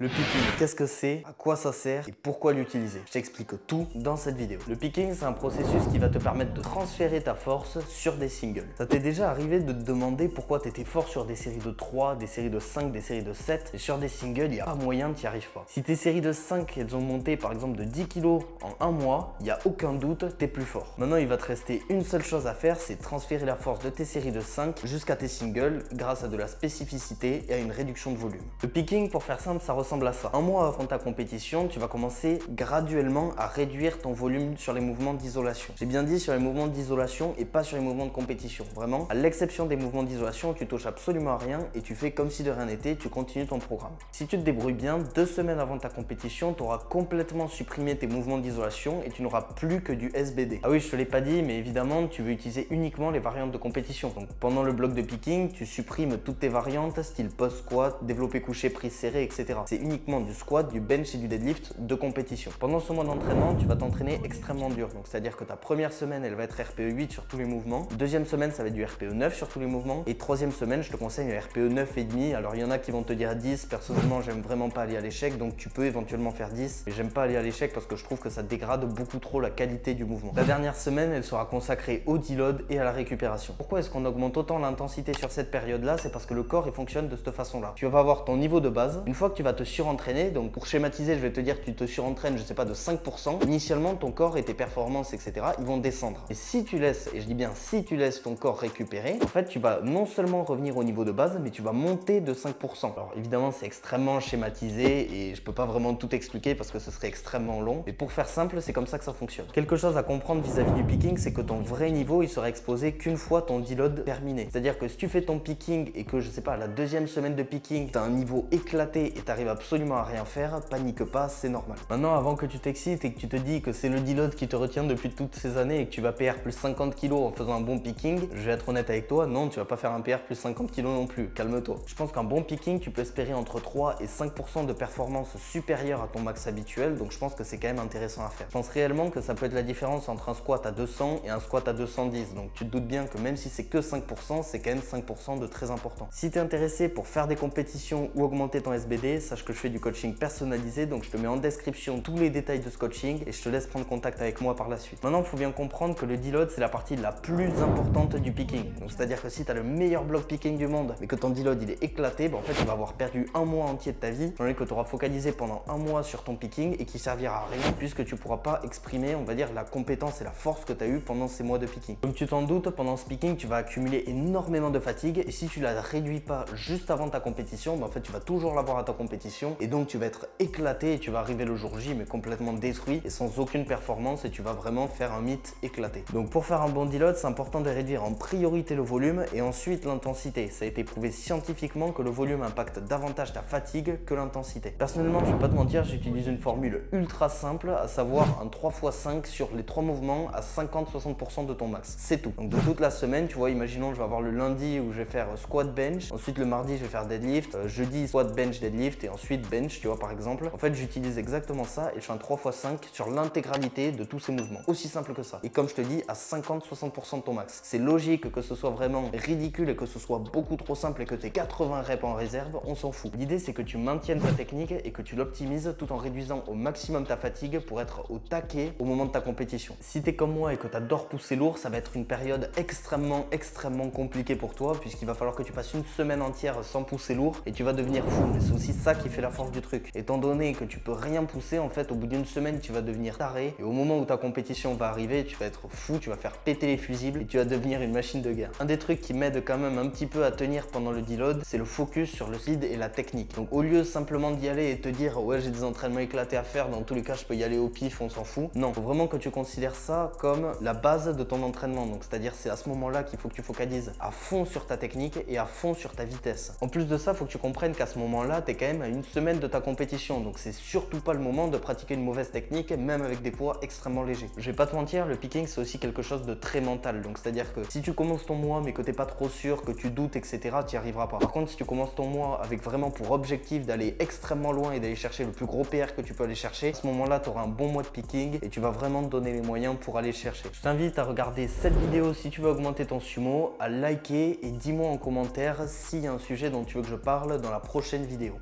Le picking, qu'est-ce que c'est, à quoi ça sert et pourquoi l'utiliser? Je t'explique tout dans cette vidéo. Le picking, c'est un processus qui va te permettre de transférer ta force sur des singles. Ça t'est déjà arrivé de te demander pourquoi tu étais fort sur des séries de 3, des séries de 5, des séries de 7 et sur des singles, il n'y a pas moyen, tu n'y arrives pas. Si tes séries de 5, elles ont monté par exemple de 10 kg en un mois, il n'y a aucun doute, tu es plus fort. Maintenant, il va te rester une seule chose à faire, c'est transférer la force de tes séries de 5 jusqu'à tes singles grâce à de la spécificité et à une réduction de volume. Le picking, pour faire simple, ça ressemble à ça. Un mois avant ta compétition, tu vas commencer graduellement à réduire ton volume sur les mouvements d'isolation. J'ai bien dit sur les mouvements d'isolation et pas sur les mouvements de compétition. Vraiment, à l'exception des mouvements d'isolation, tu touches absolument à rien et tu fais comme si de rien n'était, tu continues ton programme. Si tu te débrouilles bien, 2 semaines avant ta compétition, tu auras complètement supprimé tes mouvements d'isolation et tu n'auras plus que du SBD. Ah oui, je te l'ai pas dit, mais évidemment, tu veux utiliser uniquement les variantes de compétition. Donc pendant le bloc de picking, tu supprimes toutes tes variantes, style post squat, développé couché, prise serrée, etc. C'est uniquement du squat, du bench et du deadlift de compétition. Pendant ce mois d'entraînement, tu vas t'entraîner extrêmement dur. Donc c'est-à-dire que ta première semaine, elle va être RPE 8 sur tous les mouvements. Deuxième semaine, ça va être du RPE 9 sur tous les mouvements. Et troisième semaine, je te conseille un RPE 9,5. Alors il y en a qui vont te dire 10. Personnellement, j'aime vraiment pas aller à l'échec, donc tu peux éventuellement faire 10. Mais j'aime pas aller à l'échec parce que je trouve que ça dégrade beaucoup trop la qualité du mouvement. La dernière semaine, elle sera consacrée au deload et à la récupération. Pourquoi est-ce qu'on augmente autant l'intensité sur cette période-là? C'est parce que le corps, il fonctionne de cette façon-là. Tu vas avoir ton niveau de base. Une fois que tu vas te surentraîner, donc pour schématiser, je vais te dire que tu te surentraînes, je sais pas, de 5%. Initialement, ton corps et tes performances, etc., ils vont descendre. Et si tu laisses, et je dis bien si tu laisses ton corps récupérer, en fait, tu vas non seulement revenir au niveau de base, mais tu vas monter de 5%. Alors évidemment, c'est extrêmement schématisé et je peux pas vraiment tout expliquer parce que ce serait extrêmement long. Mais pour faire simple, c'est comme ça que ça fonctionne. Quelque chose à comprendre vis-à-vis du picking, c'est que ton vrai niveau, il sera exposé qu'une fois ton deload terminé. C'est-à-dire que si tu fais ton picking et que, je sais pas, la deuxième semaine de picking, tu as un niveau éclaté et tu arrives absolument à rien faire, panique pas, c'est normal. Maintenant, avant que tu t'excites et que tu te dis que c'est le deload qui te retient depuis toutes ces années et que tu vas PR plus 50 kg en faisant un bon picking, je vais être honnête avec toi, non, tu vas pas faire un PR plus 50 kg non plus, calme-toi. Je pense qu'un bon picking, tu peux espérer entre 3 et 5% de performance supérieure à ton max habituel, donc je pense que c'est quand même intéressant à faire. Je pense réellement que ça peut être la différence entre un squat à 200 et un squat à 210, donc tu te doutes bien que même si c'est que 5%, c'est quand même 5% de très important. Si tu es intéressé pour faire des compétitions ou augmenter ton SBD, sache que je fais du coaching personnalisé, donc je te mets en description tous les détails de ce coaching et je te laisse prendre contact avec moi par la suite. Maintenant, il faut bien comprendre que le deload, c'est la partie la plus importante du picking. Donc c'est-à-dire que si tu as le meilleur bloc picking du monde, mais que ton deload il est éclaté, en fait tu vas avoir perdu un mois entier de ta vie, étant donné que tu auras focalisé pendant un mois sur ton picking et qui servira à rien puisque tu pourras pas exprimer, on va dire, la compétence et la force que tu as eu pendant ces mois de picking. Comme tu t'en doutes, pendant ce picking, tu vas accumuler énormément de fatigue et si tu la réduis pas juste avant ta compétition, en fait tu vas toujours l'avoir à ta compétition et donc tu vas être éclaté et tu vas arriver le jour J mais complètement détruit et sans aucune performance et tu vas vraiment faire un mythe éclaté. Donc pour faire un bon deload, c'est important de réduire en priorité le volume et ensuite l'intensité. Ça a été prouvé scientifiquement que le volume impacte davantage ta fatigue que l'intensité. Personnellement, je vais pas te mentir, j'utilise une formule ultra simple, à savoir un 3x5 sur les 3 mouvements à 50-60% de ton max. C'est tout. Donc de toute la semaine, tu vois, imaginons je vais avoir le lundi où je vais faire squat bench, ensuite le mardi je vais faire deadlift, jeudi squat bench deadlift et ensuite bench, tu vois par exemple. En fait, j'utilise exactement ça et je fais un 3x5 sur l'intégralité de tous ces mouvements. Aussi simple que ça. Et comme je te dis, à 50-60% de ton max. C'est logique que ce soit vraiment ridicule et que ce soit beaucoup trop simple et que tu aies 80 reps en réserve, on s'en fout. L'idée, c'est que tu maintiennes ta technique et que tu l'optimises tout en réduisant au maximum ta fatigue pour être au taquet au moment de ta compétition. Si tu es comme moi et que tu adores pousser lourd, ça va être une période extrêmement compliquée pour toi puisqu'il va falloir que tu passes une semaine entière sans pousser lourd et tu vas devenir fou. Mais c'est aussi ça qui fait la force du truc. Étant donné que tu peux rien pousser, en fait, au bout d'une semaine, tu vas devenir taré et au moment où ta compétition va arriver, tu vas être fou, tu vas faire péter les fusibles et tu vas devenir une machine de guerre. Un des trucs qui m'aide quand même un petit peu à tenir pendant le deload, c'est le focus sur le speed et la technique. Donc au lieu simplement d'y aller et te dire ouais, j'ai des entraînements éclatés à faire, dans tous les cas je peux y aller au pif, on s'en fout. Non, faut vraiment que tu considères ça comme la base de ton entraînement. Donc c'est-à-dire c'est à ce moment-là qu'il faut que tu focalises à fond sur ta technique et à fond sur ta vitesse. En plus de ça, faut que tu comprennes qu'à ce moment-là, tu es quand même à une semaine de ta compétition. Donc c'est surtout pas le moment de pratiquer une mauvaise technique, même avec des poids extrêmement légers. Je vais pas te mentir, le picking c'est aussi quelque chose de très mental. Donc c'est-à-dire que si tu commences ton mois mais que t'es pas trop sûr, que tu doutes, etc., tu n'y arriveras pas. Par contre, si tu commences ton mois avec vraiment pour objectif d'aller extrêmement loin et d'aller chercher le plus gros PR que tu peux aller chercher, à ce moment-là, tu auras un bon mois de picking et tu vas vraiment te donner les moyens pour aller chercher. Je t'invite à regarder cette vidéo si tu veux augmenter ton sumo, à liker et dis-moi en commentaire s'il y a un sujet dont tu veux que je parle dans la prochaine vidéo.